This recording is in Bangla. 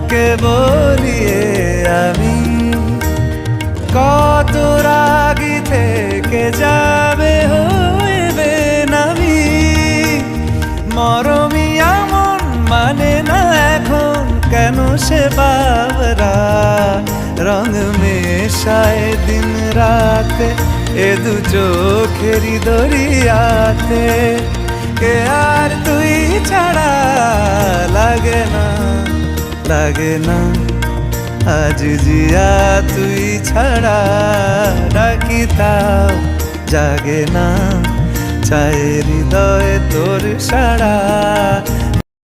তোকে বলিয়ে আমি কত রাগি থেকে যাবে হইবে নামি মরমি এমন মানে না এখন কেন সে বাবরা রং মেশায় দিন রাতে এ দু চোখেরই দরিয়াতে কে আর তুই ছাড়া লাগে না আজ জিয়া তুই ছাড়া ডাকি তাও জাগে না চায় হৃদয় তোর সাড়া